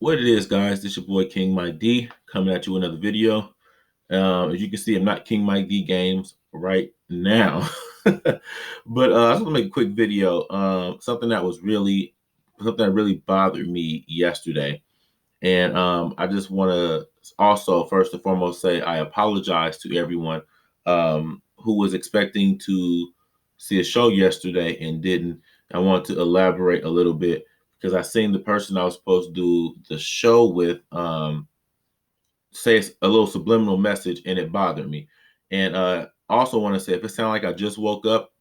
What it is, guys, this your boy King Mike D coming at you with another video. As you can see, I'm not King Mike D Games right now, but I just want to make a quick video. Something that really bothered me yesterday, and I just want to also first and foremost say I apologize to everyone who was expecting to see a show yesterday and didn't. I want to elaborate a little bit because I seen the person I was supposed to do the show with say a little subliminal message, and it bothered me. And also want to say, if it sounds like I just woke up,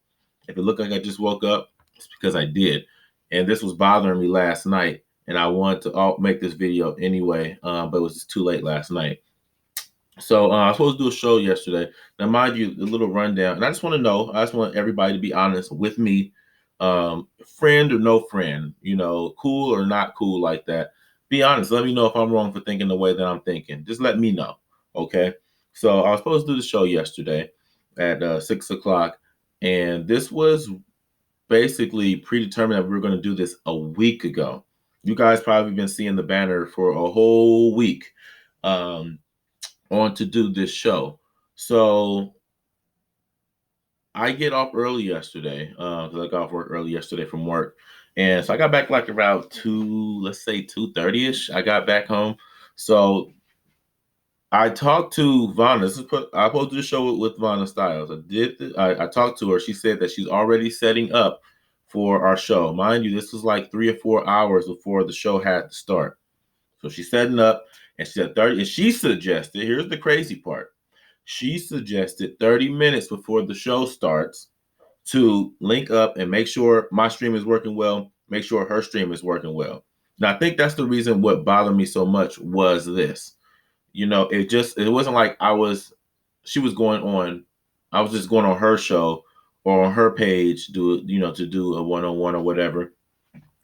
if it looked like I just woke up, it's because I did. And this was bothering me last night, and I wanted to make this video anyway, but it was just too late last night. So I was supposed to do a show yesterday. Now, mind you, a little rundown, and I just want everybody to be honest with me, friend or no friend, cool or not cool like that. Be honest. Let me know if I'm wrong for thinking the way that I'm thinking. Just let me know, okay? So I was supposed to do the show yesterday at 6 o'clock, and this was basically predetermined that we were going to do this a week ago. You guys probably been seeing the banner for a whole week. On to do this show. So I get off early yesterday because I got off work early yesterday from work, and so I got back like around let's say 2:30 ish. I got back home, so I talked to Vanna. I posted the show with Vanna Styles. I talked to her. She said that she's already setting up for our show. Mind you, this was like 3 or 4 hours before the show had to start. So she's setting up, and she said 30. And she suggested, here's the crazy part. She suggested 30 minutes before the show starts to link up and make sure my stream is working well, make sure her stream is working well. Now, I think that's the reason what bothered me so much was this. It wasn't like she was going on, I was just going on her show or on her page, to do a one-on-one or whatever.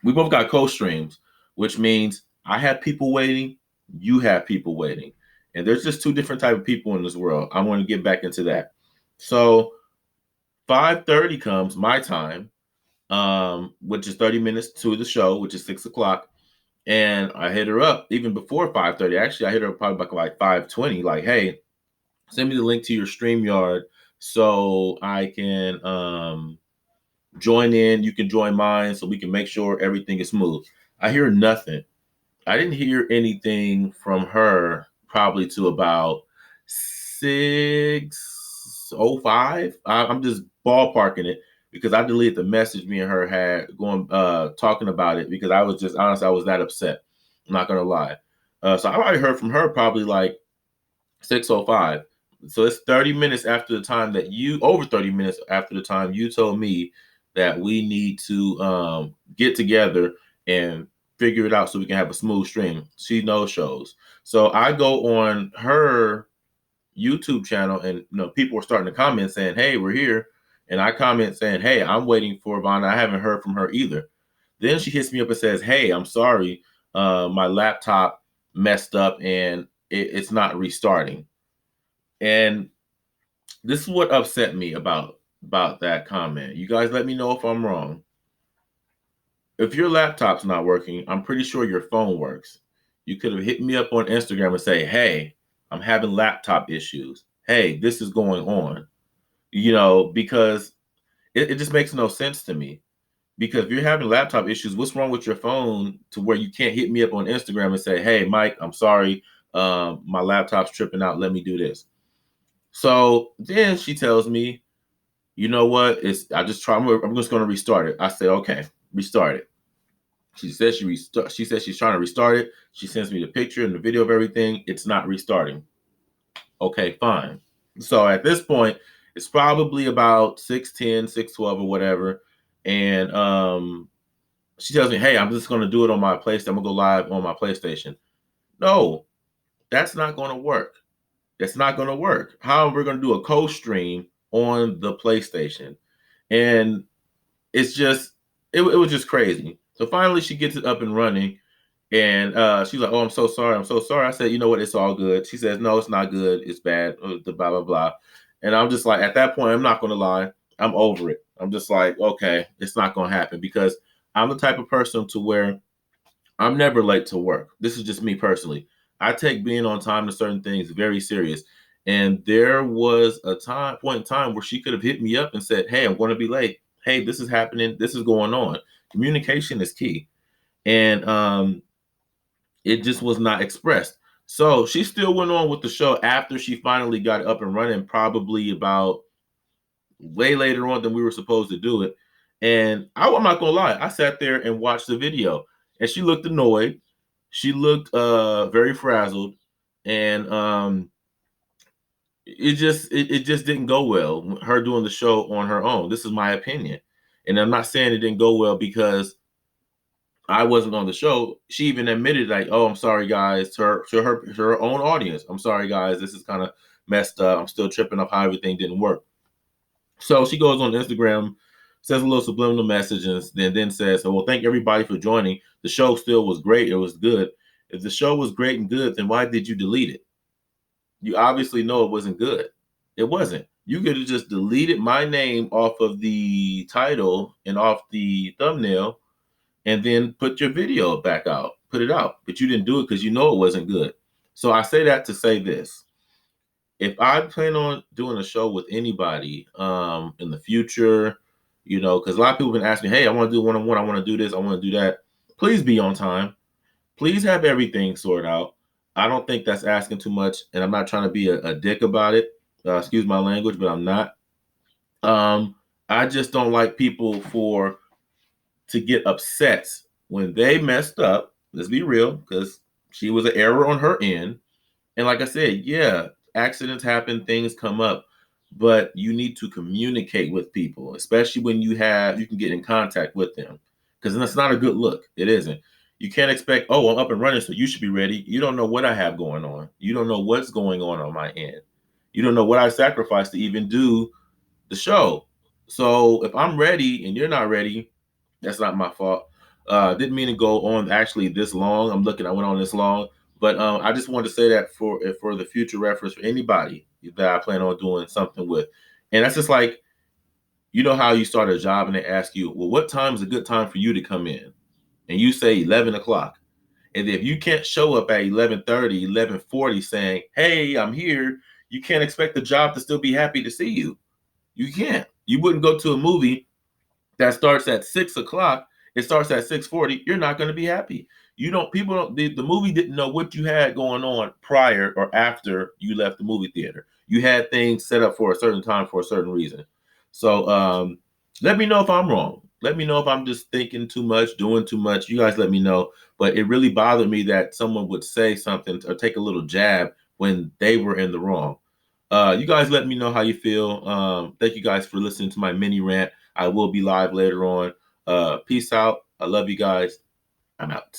We both got co-streams, which means I have people waiting, you have people waiting. And there's just two different type of people in this world. I want to get back into that. So 5:30 comes my time, which is 30 minutes to the show, which is 6 o'clock. And I hit her up even before 5:30. Actually, I hit her probably like 5:20, like, hey, send me the link to your StreamYard so I can join in. You can join mine so we can make sure everything is smooth. I hear nothing. I didn't hear anything from her probably to about 6:05. I'm just ballparking it because I deleted the message me and her had going talking about it because I was just honestly, I was that upset. I'm not gonna lie. So I already heard from her probably like 6:05. So it's 30 minutes after the time that over 30 minutes after the time you told me that we need to get together and figure it out so we can have a smooth stream. She no shows. So I go on her YouTube channel, and people were starting to comment saying, hey, we're here. And I comment saying, hey, I'm waiting for Vanna. I haven't heard from her either. Then she hits me up and says, hey, I'm sorry. My laptop messed up and it's not restarting. And this is what upset me about that comment. You guys let me know if I'm wrong. If your laptop's not working, I'm pretty sure your phone works. You could have hit me up on Instagram and say, hey, I'm having laptop issues. Hey, this is going on. Because it just makes no sense to me. Because if you're having laptop issues, what's wrong with your phone to where you can't hit me up on Instagram and say, hey, Mike, I'm sorry. My laptop's tripping out. Let me do this. So then she tells me, you know what? I'm just going to restart it. I say, okay, restart it. She says she says she's trying to restart it. She sends me the picture and the video of everything. It's not restarting. Okay, fine. So at this point, it's probably about 6:10, 6:12 or whatever. And she tells me, hey, I'm just going to do it on my PlayStation. I'm going to go live on my PlayStation. No, that's not going to work. That's not going to work. How are we going to do a co-stream on the PlayStation? And it's just, it was just crazy. So finally she gets it up and running, and she's like, oh, I'm so sorry. I'm so sorry. I said, you know what? It's all good. She says, no, it's not good. It's bad. The blah, blah, blah. And I'm just like, at that point, I'm not going to lie. I'm over it. I'm just like, okay, it's not going to happen because I'm the type of person to where I'm never late to work. This is just me personally. I take being on time to certain things very serious. And there was a point in time where she could have hit me up and said, "Hey, I'm going to be late. Hey, this is happening. This is going on." Communication is key. And it just was not expressed. So she still went on with the show after she finally got up and running, probably about way later on than we were supposed to do it. And I'm not gonna lie, I sat there and watched the video, and she looked annoyed. She looked very frazzled, and it just didn't go well. Her doing the show on her own. This is my opinion, and I'm not saying it didn't go well because I wasn't on the show. She even admitted, like, "Oh, I'm sorry, guys," to her own audience. "I'm sorry, guys. This is kind of messed up. I'm still tripping up how everything didn't work." So she goes on Instagram, says a little subliminal message, and then says, "Oh, well, thank everybody for joining. The show still was great. It was good. If the show was great and good, then why did you delete it? You obviously know it wasn't good. It wasn't. You could have just deleted my name off of the title and off the thumbnail and then put your video back out, put it out. But you didn't do it because you know it wasn't good." So I say that to say this. If I plan on doing a show with anybody in the future, because a lot of people have been asking me, "Hey, I want to do one-on-one, I want to do this, I want to do that." Please be on time. Please have everything sorted out. I don't think that's asking too much, and I'm not trying to be a dick about it. Excuse my language, but I'm not. I just don't like people to get upset when they messed up. Let's be real, because she was an error on her end. And like I said, yeah, accidents happen, things come up, but you need to communicate with people, especially when you can get in contact with them, because that's not a good look. It isn't. You can't expect, "Oh, I'm up and running, so you should be ready." You don't know what I have going on. You don't know what's going on my end. You don't know what I sacrificed to even do the show. So if I'm ready and you're not ready, that's not my fault. Didn't mean to go on actually this long. I went on this long, but I just wanted to say that for the future reference for anybody that I plan on doing something with. And that's just like, how you start a job and they ask you, "Well, what time is a good time for you to come in?" And you say 11 o'clock. And if you can't show up at 11:30, 11:40 saying, "Hey, I'm here," you can't expect the job to still be happy to see you. You can't. You wouldn't go to a movie that starts at 6 o'clock, it starts at 6:40, you're not going to be happy. You don't, people don't, the movie didn't know what you had going on prior or after you left the movie theater. You had things set up for a certain time for a certain reason. So let me know if I'm wrong. Let me know if I'm just thinking too much, doing too much. You guys let me know. But it really bothered me that someone would say something or take a little jab when they were in the wrong. You guys let me know how you feel. Thank you guys for listening to my mini rant. I will be live later on. Peace out. I love you guys. I'm out.